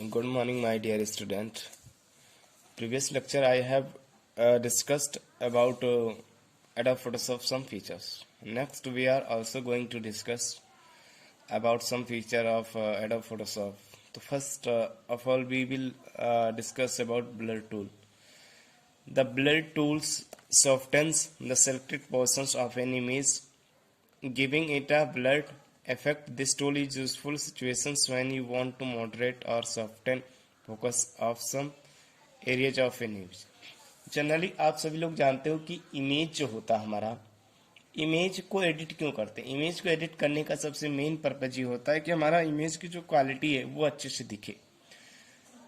Good morning, my dear student. Previous lecture I have discussed about Adobe Photoshop some features. Next, we are also going to discuss about some feature of Adobe Photoshop. So first of all, we will discuss about blur tool. The blur tools softens the selected portions of an image, giving it a blurred effect. This tool is useful situations when you want to moderate or soften focus of some areas of an image. Generally आप सभी लोग जानते हो कि image जो होता है हमारा, इमेज को एडिट क्यों करते हैं? इमेज को एडिट करने का सबसे मेन पर्पज ये होता है कि हमारा इमेज की जो क्वालिटी है वो अच्छे से दिखे।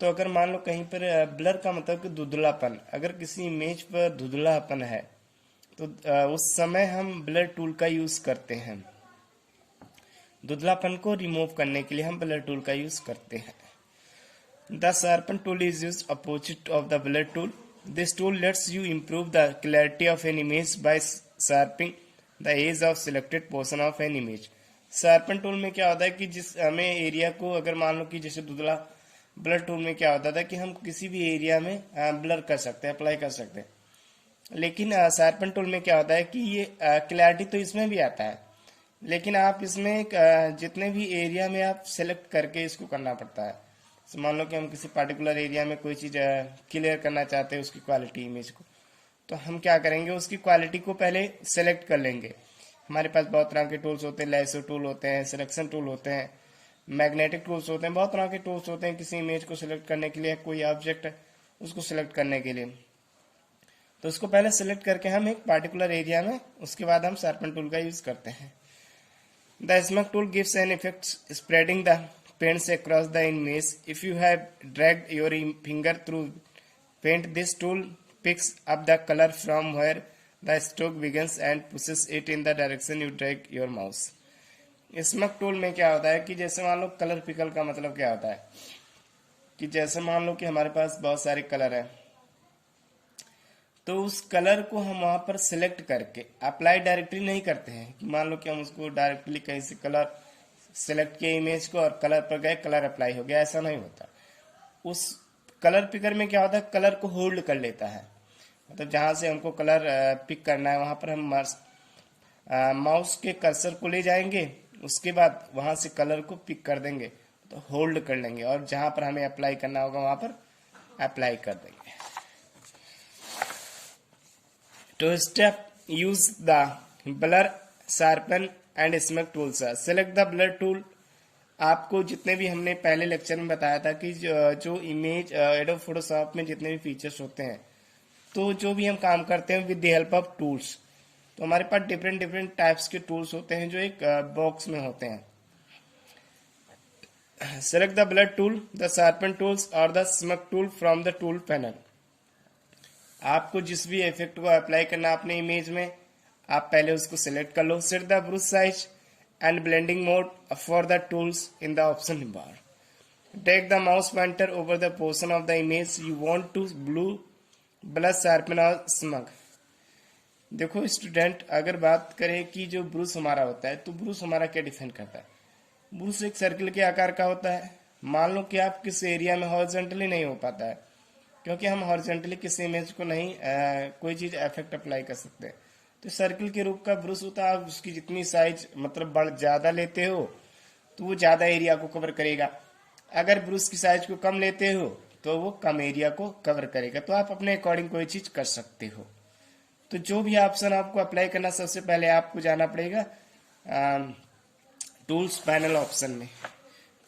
तो अगर मान लो कहीं पर ब्लर का मतलब कि धुंधलापन, अगर किसी इमेज पर धुंधलापन है तो उस समय हम ब्लर टूल का यूज करते हैं। धुंधलापन को रिमूव करने के लिए हम ब्लर टूल का यूज करते हैं। The sharpen tool is use opposite of the blur tool. This tool lets you improve the clarity of an image by sharping the edge of selected portion of an image. Sharpen tool में क्या होता है कि जिस हमें area को, अगर मान लो कि जैसे धुंधला, ब्लर टूल में क्या होता था कि हम किसी भी एरिया में ब्लर कर सकते हैं, अप्लाई कर सकते हैं। लेकिन शार्पन टूल में क्या होता है कि ये क्लैरिटी तो इसमें भी आता है, लेकिन आप इसमें जितने भी एरिया में आप सेलेक्ट करके इसको करना पड़ता है। तो मान लो कि हम किसी पार्टिकुलर एरिया में कोई चीज़ क्लियर करना चाहते हैं, उसकी क्वालिटी इमेज को, तो हम क्या करेंगे, उसकी क्वालिटी को पहले सेलेक्ट कर लेंगे। हमारे पास बहुत तरह के टूल्स होते हैं, लेसो टूल होते हैं, सिलेक्शन टूल होते हैं, मैग्नेटिक टूल्स होते हैं, बहुत तरह के टूल्स होते हैं किसी इमेज को सिलेक्ट करने के लिए, कोई ऑब्जेक्ट है उसको सिलेक्ट करने के लिए। तो उसको पहले सिलेक्ट करके हम एक पार्टिकुलर एरिया में, उसके बाद हम शार्पन टूल का यूज करते हैं। The smudge tool gives an effect spreading the paints across the image. If you have dragged your finger through paint, this tool picks up the color from where the stroke begins and pushes it in the direction you drag your mouse. Smug tool में क्या होता है कि जैसे मान लो colour pickle का मतलब क्या होता है कि जैसे मान लो कि हमारे पास बहुत सारे कलर है, तो उस कलर को हम वहां पर सिलेक्ट करके अप्लाई डायरेक्टली नहीं करते हैं कि मान लो कि हम उसको डायरेक्टली कहीं से कलर सिलेक्ट किए इमेज को और कलर पर गए, कलर अप्लाई हो गया, ऐसा नहीं होता। उस कलर पिकर में क्या होता है, कलर को होल्ड कर लेता है। मतलब जहां से हमको कलर पिक करना है वहां पर हम माउस के कर्सर को ले जाएंगे, उसके बाद वहां से कलर को पिक कर देंगे, तो होल्ड कर लेंगे और जहां पर हमें अप्लाई करना होगा वहां पर अप्लाई कर देंगे। Two step use the blur, sharpen and smudge tools. Select the blur tool. आपको जितने भी हमने पहले लेक्चर में बताया था कि जो इमेज एडोब फोटोशॉप में जितने भी फीचर्स होते हैं, तो जो भी हम काम करते हैं with the help of tools, तो हमारे पास डिफरेंट डिफरेंट टाइप्स के टूल्स होते हैं जो एक बॉक्स में होते हैं। Select the blur tool, the sharpen tools और the smudge tool from the tool panel. आपको जिस भी इफेक्ट को अप्लाई करना अपने इमेज में, आप पहले उसको सिलेक्ट कर लो। Set the brush size and blending mode for the tools in the option bar. Take the mouse pointer over the portion of the image you want to blur, sharpen और smudge. देखो student, अगर बात करें कि जो brush हमारा होता है, तो ब्रश हमारा क्या डिफाइन करता है? ब्रश एक सर्किल के आकार का होता है। मान लो कि आप किस एरिया में हॉरिजॉन्टली नहीं हो पाता है, क्योंकि हम हॉरिजॉन्टली किसी इमेज को नहीं कोई चीज इफेक्ट अप्लाई कर सकते हैं, तो सर्किल के रूप का ब्रश होता है। आप उसकी जितनी साइज मतलब बड़ ज्यादा लेते हो तो वो ज्यादा एरिया को कवर करेगा, अगर ब्रश की साइज को कम लेते हो तो वो कम एरिया को कवर करेगा। तो आप अपने अकॉर्डिंग कोई चीज कर सकते हो। तो जो भी ऑप्शन आपको अप्लाई करना, सबसे पहले आपको जाना पड़ेगा टूल्स पैनल ऑप्शन में।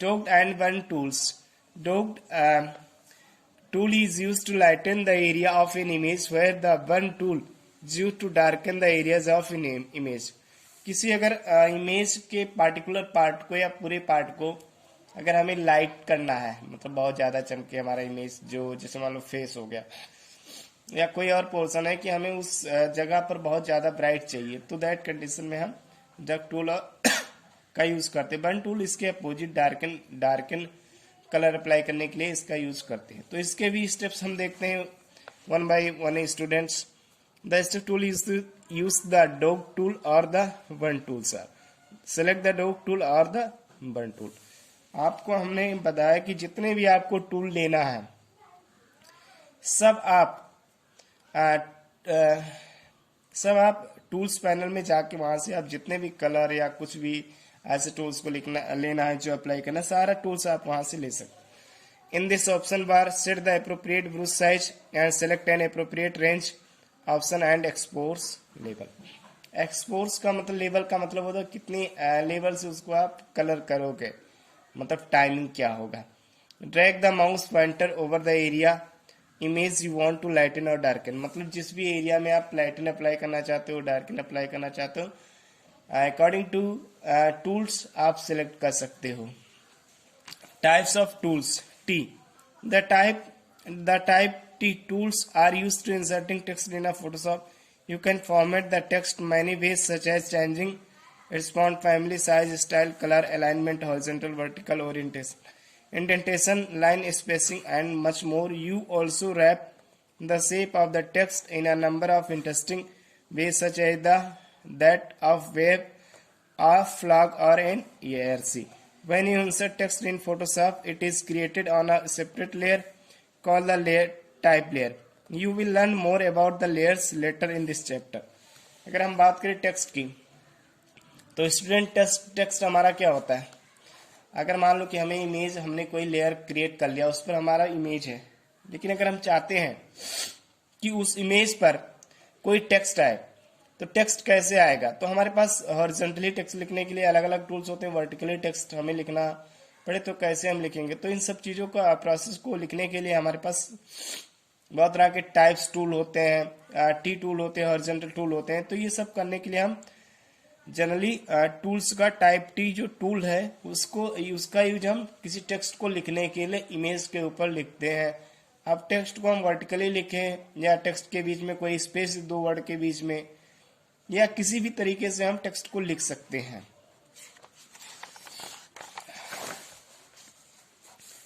Docked and one tools. Docked tool is used to lighten the area of an image, where the one tool is used to darken the areas of an image. किसी अगर image के particular part को या पूरे part को अगर हमें light करना है, मतलब बहुत ज्यादा चमके हमारा इमेज, जो जैसे मान लो फेस हो गया या कोई और पोर्शन है कि हमें उस जगह पर बहुत ज्यादा ब्राइट चाहिए, तो दैट कंडीशन में हम डक टूल का यूज करते हैं। वन टूल इसके अपोजिट डार्कन कलर अप्लाई करने के लिए इसका यूज करते हैं। तो इसके भी स्टेप्स हम देखते हैं one by one students. The step tool is to use the dodge tool और the one tool. Sir select the dodge tool और द वन टूल। आपको हमने बताया कि जितने भी आपको टूल लेना है सब आप आ, आ, सब आप टूल्स पैनल में जाके वहां से आप जितने भी कलर या कुछ भी ऐसे टूल्स को लेना है जो अप्लाई करना, सारा टूल्स आप वहां से ले सकते। In this option bar, set the appropriate brush size and select an appropriate range option and expose label. Expose का मतलब लेवल का मतलब होता है कितनी लेवल से उसको आप कलर करोगे, मतलब टाइमिंग क्या होगा। Drag the mouse pointer over the area image you want to lighten और डार्कन, मतलब जिस भी एरिया में आप लाइटन अप्लाई करना चाहते हो, डार्कन अप्लाई करना चाहते हो, अकॉर्डिंग टू टूल्स आप सिलेक्ट कर सकते हो। Types of tools T. The type T tools are used to inserting text in a Photoshop. You can format the text many ways, such as changing its font family, size, style, color, alignment, horizontal, vertical, orientation, indentation, line spacing, and much more. You also wrap the shape of the text in a number of interesting ways, such as that of wave, a flag, or an ERC. When you insert text in Photoshop, it is created on a separate layer called the layer type layer. You will learn more about the layers later in this chapter. अगर हम बात करें text की, तो student text हमारा क्या होता है। अगर मान लो कि हमें इमेज, हमने कोई लेयर क्रिएट कर लिया, उस पर हमारा इमेज है, लेकिन अगर हम चाहते हैं कि उस इमेज पर कोई टेक्स्ट आए, तो टेक्स्ट कैसे आएगा। तो हमारे पास हॉरिजॉन्टली टेक्स्ट लिखने के लिए अलग अलग टूल्स होते हैं, वर्टिकली टेक्स्ट हमें लिखना पड़े तो कैसे हम लिखेंगे। तो इन सब चीज़ों का प्रोसेस को लिखने के लिए हमारे पास बहुत तरह के टाइप्स टूल होते हैं, टी टूल होते हैं, हॉरिजॉन्टल टूल होते हैं। तो ये सब करने के लिए हम जनरली टूल्स का टाइप टी जो टूल है उसका यूज हम किसी टेक्स्ट को लिखने के लिए इमेज के ऊपर लिखते हैं। अब टेक्स्ट को हम वर्टिकली लिखें या टेक्स्ट के बीच में कोई स्पेस, दो वर्ड के बीच में, या किसी भी तरीके से हम टेक्स्ट को लिख सकते हैं।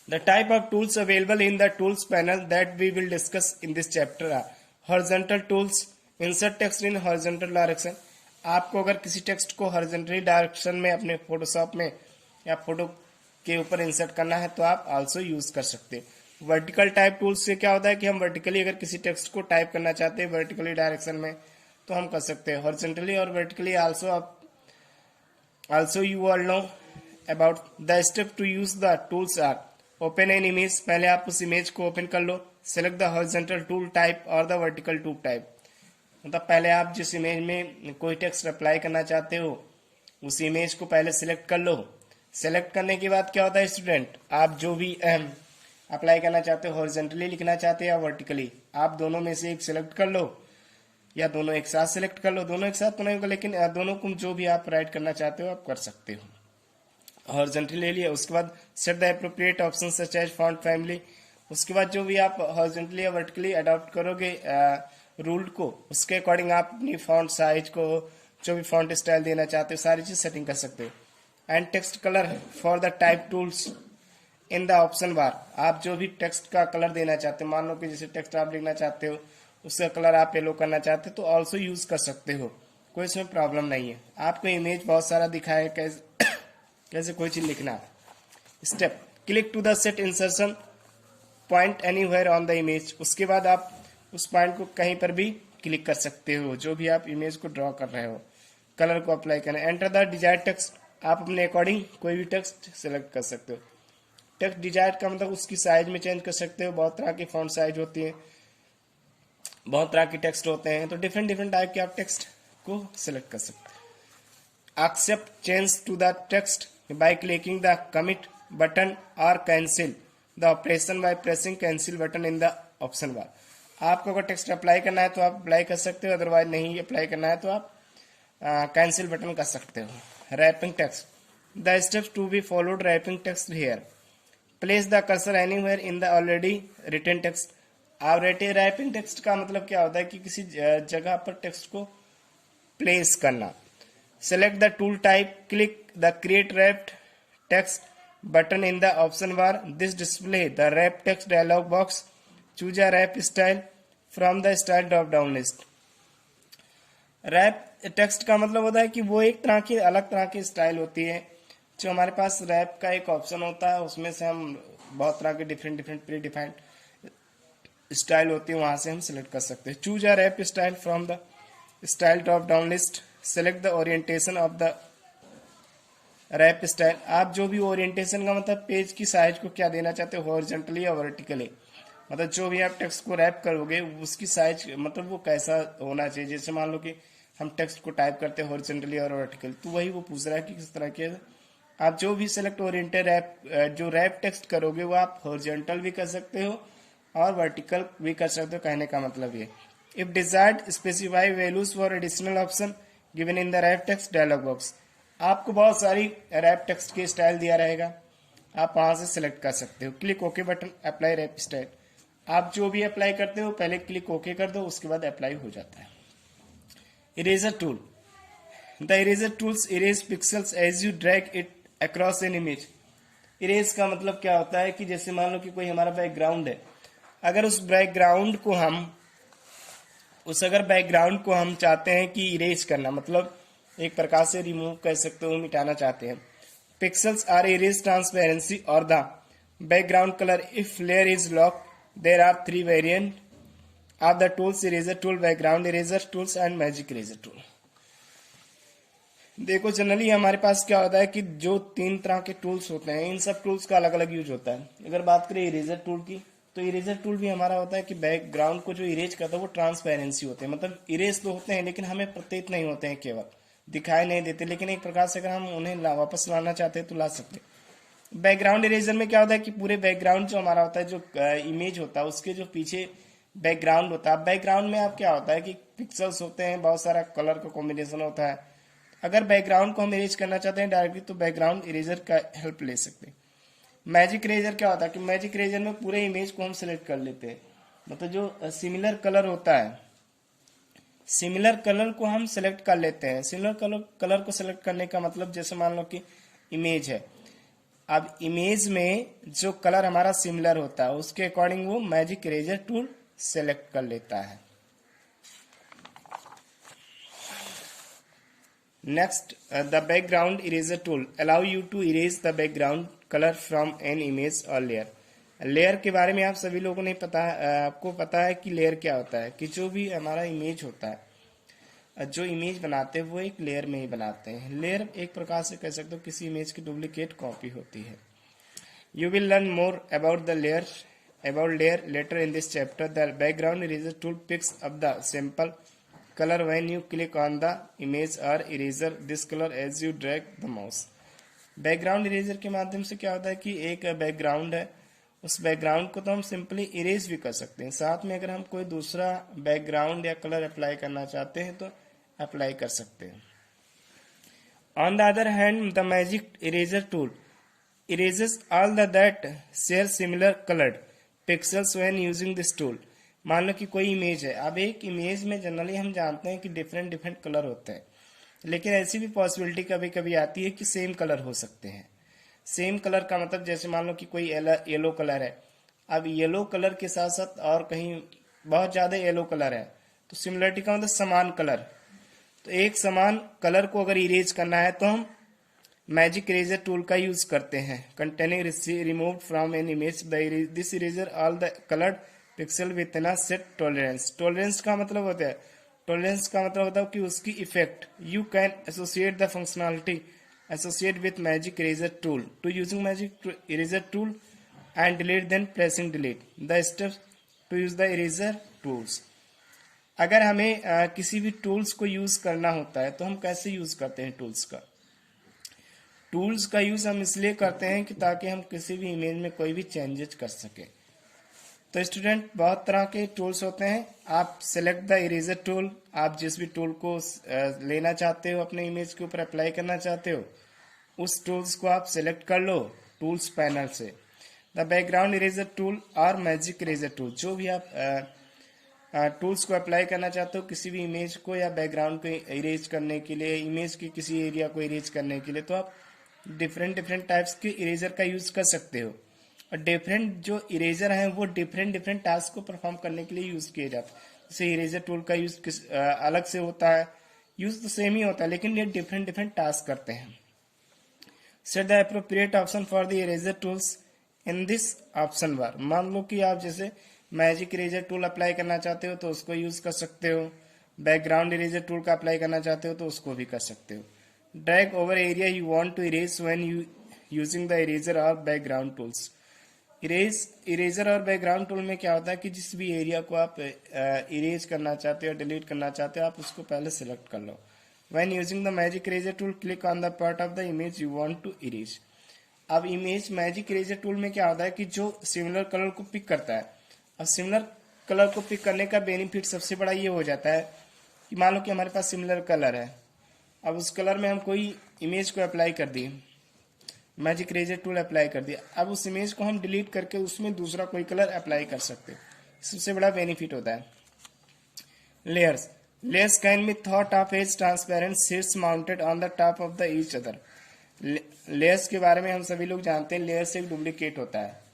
The type of tools available in the tools panel that we will discuss in this chapter are horizontal tools, insert text in horizontal direction. आपको अगर किसी टेक्स्ट को हॉरिजॉन्टली डायरेक्शन में अपने फोटोशॉप में या फोटो के ऊपर इंसर्ट करना है तो आप आल्सो यूज कर सकते हैं। वर्टिकल टाइप टूल्स से क्या होता है कि हम वर्टिकली अगर किसी टेक्स्ट को टाइप करना चाहते हैं वर्टिकली डायरेक्शन में तो हम कर सकते हैं। हॉरिजॉन्टली और vertically also you all know about the step to use the tools are open an image, पहले आप उस इमेज को ओपन कर लो, select the horizontal tool type और द वर्टिकल टूल टाइप, मतलब पहले आप जिस इमेज में कोई टेक्स्ट अप्लाई करना चाहते हो उस इमेज को पहले सिलेक्ट कर लो। सेलेक्ट करने के बाद क्या होता है स्टूडेंट, आप जो भी अप्लाई करना चाहते हो, हॉरिजॉन्टली लिखना चाहते हो या वर्टिकली, आप दोनों में से एक सिलेक्ट कर लो या दोनों एक साथ सिलेक्ट कर लो। दोनों एक साथ तो नहीं होगा, लेकिन दोनों को जो भी आप राइट करना चाहते हो आप कर सकते हो। हॉरिजॉन्टली ले लिया, उसके बाद set the appropriate option such as font family, उसके बाद जो भी आप हॉरिजॉन्टली या वर्टिकली अडॉप्ट करोगे रूल को, उसके अकॉर्डिंग आप अपनी फॉन्ट साइज को, जो भी फॉन्ट स्टाइल देना चाहते हो, सारी चीज सेटिंग कर सकते हो। And text colour for the type tools in the option bar, आप जो भी टेक्स्ट का कलर देना चाहते हो, मान लो कि जैसे टेक्स्ट आप लिखना चाहते हो उसका कलर आप येलो करना चाहते हो तो ऑल्सो यूज कर सकते हो, कोई इसमें प्रॉब्लम नहीं है। आपको इमेज बहुत सारा दिखाए कैसे कोई चीज लिखना। Step, click to the set insertion point anywhere on the image, उसके बाद आप उस पॉइंट को कहीं पर भी क्लिक कर सकते हो जो भी आप इमेज को ड्रॉ कर रहे हो। कलर को अप्लाई करना, एंटर द डिजायर्ड टेक्स्ट, आप अपने अकॉर्डिंग कोई भी टेक्स्ट सिलेक्ट कर सकते हो। टेक्स्ट डिजायर्ड का मतलब उसकी साइज में चेंज कर सकते हो, बहुत तरह की फॉन्ट साइज होती है, बहुत तरह के टेक्स्ट होते हैं, तो डिफरेंट टाइप के आप टेक्स्ट को सिलेक्ट कर सकते हैं। Accept change to the text by clicking the commit button और cancel the operation by pressing cancel button in the option bar. आपको अगर टेक्स्ट अप्लाई करना है तो आप अप्लाई कर सकते हो, अदरवाइज नहीं अप्लाई करना है तो आप कैंसिल बटन कर सकते हो। Wrapping text, the steps to be followed wrapping text here, place the cursor anywhere in the already written text. आप रैपिंग टेक्स्ट का मतलब क्या होता है कि किसी जगह पर टेक्स्ट को प्लेस करना। Select the tool type, click the create wrapped text button in the option bar, this display the wrap text dialog box, choose a wrap style from the style drop down list. Wrap text का मतलब होता है कि वो एक तरह की अलग तरह की स्टाइल होती है जो हमारे पास रैप का एक ऑप्शन होता है, उसमें से हम बहुत तरह के different different predefined style होती है, वहां से हम सिलेक्ट कर सकते हैं। Choose a wrap style from the style drop down list, select the orientation of the wrap style. आप जो भी ओरिएंटेशन का मतलब पेज की साइज को क्या देना चाहते हो, हॉरिजॉन्टली या वर्टिकली, मतलब जो भी आप टेक्स्ट को रैप करोगे उसकी साइज मतलब वो कैसा होना चाहिए। जैसे मान लो कि हम टेक्स्ट को टाइप करते हैं हॉरिजॉन्टली और वर्टिकली, तो वही वो पूछ रहा है कि किस तरह के आप जो भी सिलेक्ट ओरिएंटेड रैप जो रैप टेक्स्ट करोगे वो आप हॉरिजॉन्टल भी कर सकते हो और वर्टिकल भी कर सकते हो। कहने का मतलब ये, if desired specify values for additional option given in the wrap text dialog box. आपको बहुत सारी रैप टेक्स्ट के स्टाइल दिया रहेगा, आप वहां से सिलेक्ट कर सकते हो। Click okay button, apply wrap style. आप जो भी अप्लाई करते हो पहले क्लिक ओके कर दो, उसके बाद अप्लाई हो जाता है। Eraser tool, the eraser tools erase pixels as you drag it across an image. Erase का मतलब क्या होता है कि जैसे मान लो कि कोई हमारा बैकग्राउंड है, अगर उस बैकग्राउंड को हम चाहते हैं कि इरेज करना, मतलब एक प्रकार से रिमूव कर सकते हो, मिटाना चाहते हैं। पिक्सल्स आर इरेज ट्रांसपेरेंसी और the background colour if layer is lock. There are 3 variant of the tools, eraser tool, background eraser tools and magic eraser tool. देखो जनरली हमारे पास क्या होता है कि जो 3 तरह के टूल्स होते हैं, इन सब टूल्स का अलग अलग यूज होता है। अगर बात करें इरेजर टूल की, तो इरेजर टूल भी हमारा होता है कि बैकग्राउंड को जो इरेज करता है वो ट्रांसपेरेंसी होते हैं, मतलब इरेज तो होते हैं लेकिन हमें प्रतीत नहीं होते हैं, केवल दिखाई नहीं देते, लेकिन एक प्रकार से अगर हम उन्हें वापस लाना चाहते हैं तो ला सकते हैं। बैकग्राउंड इरेजर में क्या होता है कि पूरे बैकग्राउंड जो हमारा होता है, जो इमेज होता है उसके जो पीछे बैकग्राउंड होता है, बैकग्राउंड में आप क्या होता है कि पिक्सल्स होते हैं, बहुत सारा कलर का कॉम्बिनेशन होता है। अगर बैकग्राउंड को हम इरेज करना चाहते हैं डायरेक्टली तो बैकग्राउंड इरेजर का हेल्प ले सकते हैं। मैजिक इरेजर क्या होता है कि मैजिक इरेजर में पूरे इमेज को हम सिलेक्ट कर लेते हैं, मतलब जो सिमिलर कलर होता है, सिमिलर कलर को हम सिलेक्ट कर लेते हैं। सिमिलर कलर को सिलेक्ट करने का मतलब जैसे मान लो कि इमेज है, अब इमेज में जो कलर हमारा सिमिलर होता है उसके अकॉर्डिंग वो मैजिक इरेजर टूल सेलेक्ट कर लेता है। Next, the background eraser tool allow you to erase the background color from an image or layer. Layer के बारे में आप सभी लोगों ने आपको पता है कि लेयर क्या होता है, कि जो भी हमारा इमेज होता है, जो इमेज बनाते हैं वो एक लेयर में ही बनाते हैं। लेयर एक प्रकार से कह सकते हो किसी इमेज की डुप्लीकेट कॉपी होती है। You will learn more about the layer later in this chapter. The background eraser tool picks up the sample color when you click on the image or eraser this color as you drag the mouse। Background eraser के माध्यम से क्या होता है कि एक background है, उस बैकग्राउंड को तो हम सिंपली इरेज भी कर सकते हैं, साथ में अगर हम कोई दूसरा बैकग्राउंड या कलर अप्लाई करना चाहते हैं तो अप्लाई कर सकते हैं। On the other hand the magic eraser tool erases all that share similar coloured pixels when using this tool. मान लो कि कोई इमेज है, अब एक इमेज में जनरली हम जानते हैं कि डिफरेंट डिफरेंट कलर होते हैं, लेकिन ऐसी भी पॉसिबिलिटी कभी कभी आती है कि सेम कलर हो सकते हैं। सेम कलर का मतलब जैसे मान लो कि कोई येलो कलर है, अब येलो कलर के साथ साथ और कहीं बहुत ज्यादा येलो कलर है, तो सिमिलरिटी का मतलब समान कलर। तो एक समान कलर को अगर इरेज करना है तो हम मैजिक इरेजर टूल का यूज करते हैं। Containing removed from an image this eraser all the coloured pixel with an set tolerance. Tolerance का मतलब होता है कि उसकी effect you can associate the functionality associate with magic eraser tool to using magic eraser tool and delete then pressing delete the steps to use the eraser tools. अगर हमें किसी भी टूल्स को यूज करना होता है तो हम कैसे यूज करते हैं टूल्स का यूज हम इसलिए करते हैं कि ताकि हम किसी भी इमेज में कोई भी चेंजेस कर सके। तो स्टूडेंट बहुत तरह के टूल्स होते हैं, आप सेलेक्ट द इरेजर टूल, आप जिस भी टूल को लेना चाहते हो अपने इमेज के ऊपर अप्लाई करना चाहते हो उस टूल्स को आप सेलेक्ट कर लो टूल्स पैनल से। द बैकग्राउंड इरेजर टूल और मैजिक इरेजर टूल, जो भी आप टूल्स को अप्लाई करना चाहते हो किसी भी इमेज को या बैकग्राउंड को इरेज करने के लिए, इमेज के किसी एरिया को इरेज करने के लिए, तो आप डिफरेंट टाइप्स के इरेजर का यूज कर सकते हो। और डिफरेंट जो इरेजर हैं वो डिफरेंट टास्क को परफॉर्म करने के लिए यूज किए जाते हैं। जैसे इरेजर टूल का यूज अलग से होता है, यूज तो सेम ही होता है लेकिन ये डिफरेंट टास्क करते हैं। Set the appropriate option for the eraser tools in this option bar. मान लो कि आप जैसे मैजिक इरेजर टूल अप्लाई करना चाहते हो तो उसको यूज कर सकते हो, बैकग्राउंड इरेजर टूल का अप्लाई करना चाहते हो तो उसको भी कर सकते हो। Drag over area you want to erase when you using the eraser और बैकग्राउंड टूल्स। इरेजर और बैकग्राउंड टूल में क्या होता है कि जिस भी एरिया को आप इरेज करना चाहते हो, डिलीट करना चाहते हो, आप उसको पहले सिलेक्ट कर लो। When using the magic eraser tool click on the part of the image you want to erase. अब इमेज मैजिक इरेजर टूल में क्या होता है कि जो सिमिलर कलर को पिक करता है। अब सिमिलर कलर को पिक करने का बेनिफिट सबसे बड़ा ये हो जाता है कि मान लो कि हमारे पास सिमिलर कलर है, अब उस कलर में हम कोई इमेज को अप्लाई कर दिए, मैजिक इरेजर टूल अप्लाई कर दिया, अब उस इमेज को हम डिलीट करके उसमें दूसरा कोई कलर अप्लाई कर सकते हैं। सबसे बड़ा बेनिफिट होता है। Layers layers can be thought of as transparent sheets mounted on the top of the each other. Layers के बारे में हम सभी लोग जानते हैं, लेयर्स एक डुप्लीकेट होता है।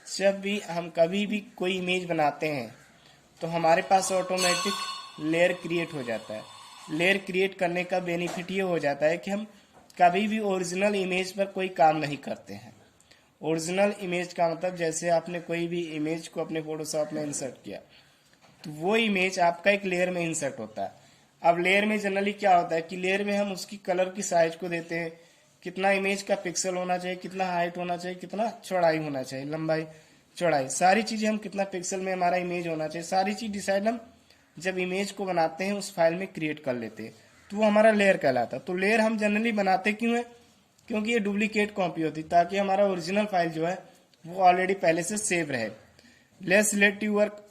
जब भी हम कभी भी कोई इमेज बनाते हैं तो हमारे पास ऑटोमेटिक लेयर क्रिएट हो जाता है। लेयर क्रिएट करने का बेनिफिट ये हो जाता है कि हम कभी भी ओरिजिनल इमेज पर कोई काम नहीं करते हैं। ओरिजिनल इमेज का मतलब जैसे आपने कोई भी इमेज को अपने फोटोशॉप में इंसर्ट किया तो वो इमेज आपका एक लेयर में इंसर्ट होता है। अब लेयर में जनरली क्या होता है कि लेयर में हम उसकी कलर की साइज को देते हैं, कितना इमेज का पिक्सल होना चाहिए, कितना हाइट होना चाहिए, कितना चौड़ाई होना चाहिए, लंबाई चौड़ाई, सारी चीजें हम कितना पिक्सल में हमारा इमेज होना चाहिए, सारी चीज डिसाइड हम जब इमेज को बनाते हैं उस फाइल में क्रिएट कर लेते हैं, तो वो हमारा लेयर कहलाता है। तो लेयर हम जनरली बनाते क्यों है? क्योंकि ये डुप्लीकेट कॉपी होती है, ताकि हमारा ओरिजिनल फाइल जो है वो ऑलरेडी पहले से सेव रहे। Let's let you work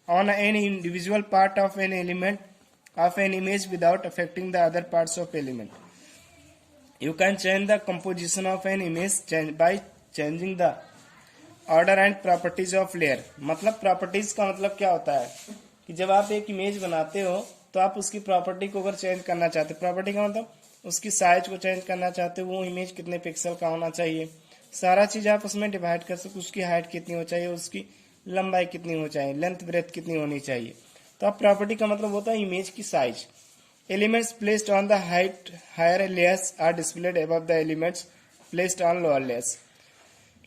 on an individual part of an element of an image without affecting the other parts of element. You can change the composition of an image by changing the order and properties of layer. मतलब properties का मतलब क्या होता है कि जब आप एक इमेज बनाते हो तो आप उसकी प्रॉपर्टी को अगर चेंज करना चाहते हो, प्रॉपर्टी का मतलब उसकी साइज को चेंज करना चाहते हो, वो इमेज कितने पिक्सल का होना चाहिए, सारा चीज आप उसमें डिवाइड कर सकते, उसकी हाइट कितनी हो चाहिए, उसकी लंबाई कितनी हो चाहिए, लेंथ ब्रेथ कितनी होनी चाहिए। तो अब प्रॉपर्टी का मतलब होता है इमेज की size. Elements placed on the height higher layers are displayed above the elements placed on lower layers.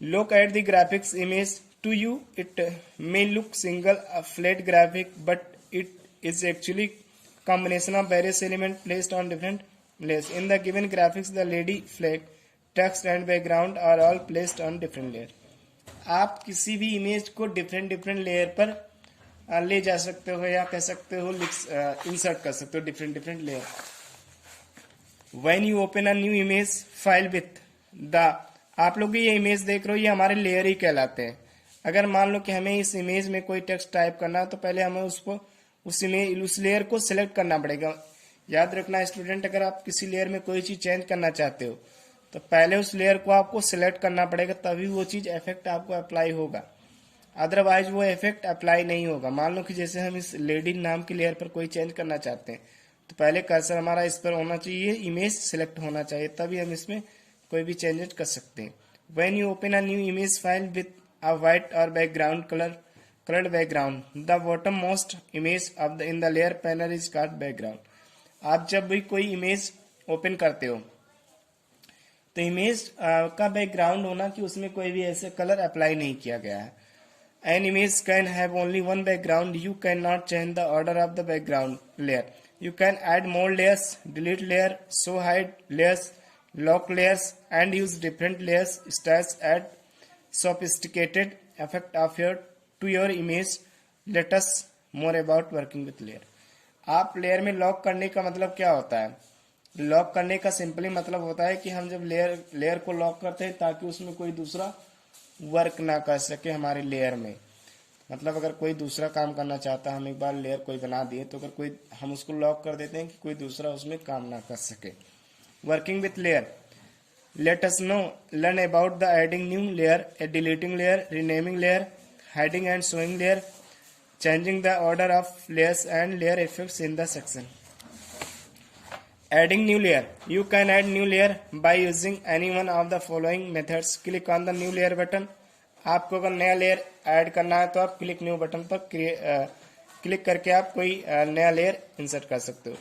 Look at the graphics image, to you it may look single flat graphic but it is actually combination of various elements placed on different layers. In the given graphics, the lady flag, text and background are all placed on different layer. आप किसी भी image को different layer पर ले जा सकते हो या कह सकते हो इंसर्ट कर सकते हो different layer. When you open a new image file with the, आप लोग ये इमेज देख रहे हो, ये हमारे लेयर ही कहलाते हैं। अगर मान लो कि हमें इस इमेज में कोई टेक्स्ट टाइप करना है तो पहले हमें उसको उस लेयर को सिलेक्ट करना पड़ेगा। याद रखना स्टूडेंट, अगर आप किसी लेयर में कोई चीज चेंज करना चाहते हो तो पहले उस लेयर को आपको सिलेक्ट करना पड़ेगा, तभी वो चीज इफेक्ट आपको अप्लाई होगा, अदरवाइज वो इफेक्ट अप्लाई नहीं होगा। मान लो कि जैसे हम इस लेडी नाम की लेयर पर कोई चेंज करना चाहते हैं तो पहले कर्सर हमारा इस पर होना चाहिए, इमेज सिलेक्ट होना चाहिए, तभी हम इसमें कोई भी चेंजेस कर सकते हैं। When you open a new image file with a white और background colored background, the bottommost image of the in the layer panel is called background. आप जब भी कोई इमेज ओपन करते हो तो इमेज का बैकग्राउंड होना कि उसमें कोई भी ऐसे कलर अप्लाई नहीं किया गया है। An image can have only one background. You cannot change the order of the background layer. You can add more layers, delete layer, show hide layers, lock layers, and use different layers styles. Add sophisticated effect of to your image. Let us more about working with layer. आप layer में lock करने का मतलब क्या होता है? Lock करने का सिंपली मतलब होता है कि हम जब लेयर को लॉक करते हैं ताकि उसमें कोई दूसरा वर्क ना कर सके हमारे लेयर में। मतलब अगर कोई दूसरा काम करना चाहता है, हम एक बार लेयर कोई बना दिए तो अगर कोई हम उसको लॉक कर देते हैं कि कोई दूसरा उसमें काम ना कर सके। Working with layer, let us know learn about the adding new layer, deleting layer, renaming layer, hiding and showing layer, changing the order of layers and layer effects in the section. Adding new layer, you can add new layer by using any one of the following methods. Click on the new layer button. आपको अगर नया layer add करना है तो आप click new button पर click करके आप कोई नया लेयर इंसर्ट कर सकते हो।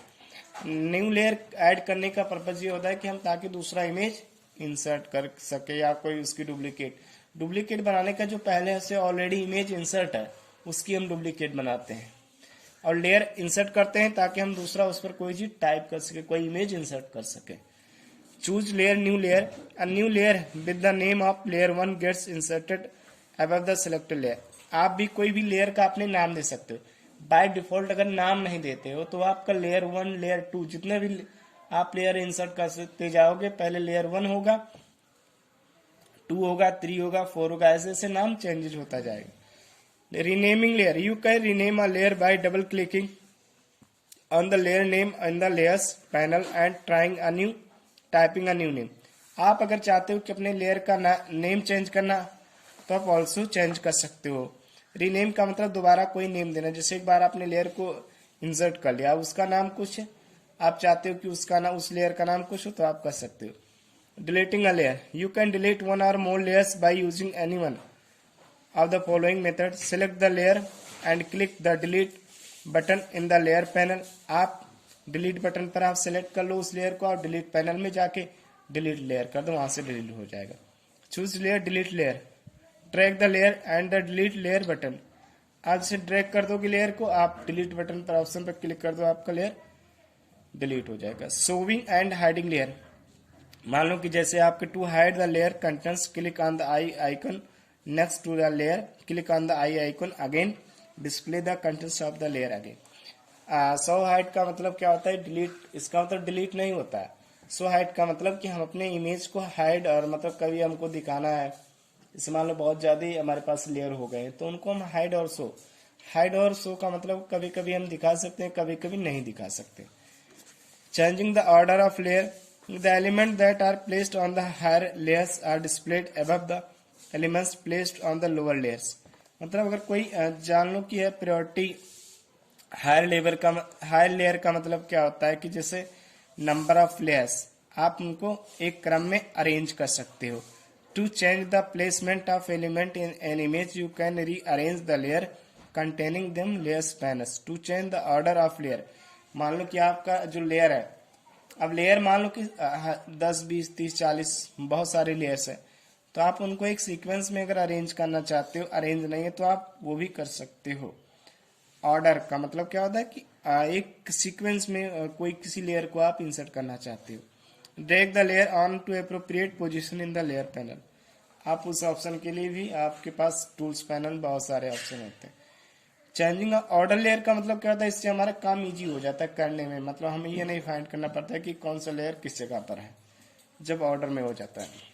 न्यू लेयर ऐड करने का पर्पज ये होता है कि हम ताकि दूसरा इमेज इंसर्ट कर सके या कोई उसकी डुप्लीकेट बनाने का जो पहले से ऑलरेडी इमेज इंसर्ट है उसकी हम डुप्लीकेट बनाते हैं, और लेयर इंसर्ट करते हैं ताकि हम दूसरा उस पर कोई चीज टाइप कर सके, कोई इमेज इंसर्ट कर सके। Choose layer new layer, a new layer with the name of layer 1 gets inserted above the selected layer. आप भी कोई भी लेयर का अपने नाम दे सकते हो। बाय डिफॉल्ट अगर नाम नहीं देते हो तो आपका लेयर 1 लेयर 2 जितने भी आप लेयर इंसर्ट करते जाओगे, पहले लेयर 1 होगा, 2 होगा, 3 होगा, 4 होगा, ऐसे ऐसे नाम चेंजेस होता जाएगा। Renaming layer, you can rename a layer by double clicking on the layer name in the layers panel and typing a new name। आप अगर चाहते हो कि अपने लेयर का नेम चेंज करना तो आप ऑल्सो चेंज कर सकते हो। रीनेम का मतलब दोबारा कोई नेम देना, जैसे एक बार आपने लेयर को इंसर्ट कर लिया, उसका नाम कुछ है, आप चाहते हो कि उसका नाम उस लेयर का नाम कुछ हो तो आप कर सकते हो। Deleting a layer, you can delete one or more layers by using any one of the following method। select the layer and click the delete button in the layer panel. आप डिलीट बटन पर आप select कर लो उस layer को, आप delete panel में जाके delete layer कर दो, वहां से डिलीट हो जाएगा। Choose layer delete layer, drag the layer and the delete layer button. आप से ड्रैग कर दोगे लेयर को, आप डिलीट बटन पर ऑप्शन पर क्लिक कर दो, आपका लेयर डिलीट हो जाएगा। शोविंग एंड हाइडिंग लेयर, मान लो कि जैसे आपके to hide the layer contents click on the eye icon next to the layer, click on the eye icon again, display the contents of the layer again. Show hide का मतलब क्या होता है, डिलीट, इसका मतलब डिलीट नहीं होता है। शो हाइड का मतलब कि हम अपने इमेज को हाइड, और मतलब कभी हमको दिखाना है, जैसे मान लो बहुत ज्यादा हमारे पास लेयर हो गए तो उनको हम हाइड और शो, हाइड और शो का मतलब कभी कभी हम दिखा सकते हैं, कभी कभी नहीं दिखा सकते। Changing the order of layer, the element that are placed on the higher layers are displayed above the elements placed on the lower layers. मतलब अगर कोई जान लो कि है प्रायोरिटी हायर लेयर का मतलब क्या होता है कि जैसे नंबर ऑफ लेयर्स, आप उनको एक क्रम में अरेंज कर सकते हो। To change the placement of element in an image you can rearrange the layer containing them layers panels. To change the order of layer, मान लो कि आपका जो लेयर है, अब लेयर मान लो कि 10 20 30 40 बहुत सारे लेयर्स है, तो आप उनको एक सीक्वेंस में अगर अरेंज करना चाहते हो, अरेंज नहीं है तो आप वो भी कर सकते हो। ऑर्डर का मतलब क्या होता है कि एक सीक्वेंस में कोई किसी लेयर को आप इंसर्ट करना चाहते हो। Drag the layer on to appropriate position in the layer panel, आप उस ऑप्शन के लिए भी आपके पास टूल्स पैनल बहुत सारे ऑप्शन होते हैं। चेंजिंग ऑर्डर लेयर का मतलब क्या होता है, इससे हमारा काम इजी हो जाता है करने में, मतलब हमें ये नहीं फाइंड करना पड़ता है कि कौन सा लेयर किस जगह पर है, जब ऑर्डर में हो जाता है।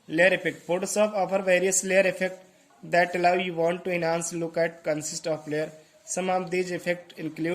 Layer effect, Photoshop offer various layer effect that allow you want to enhance look at consist of layer। Some of these effect include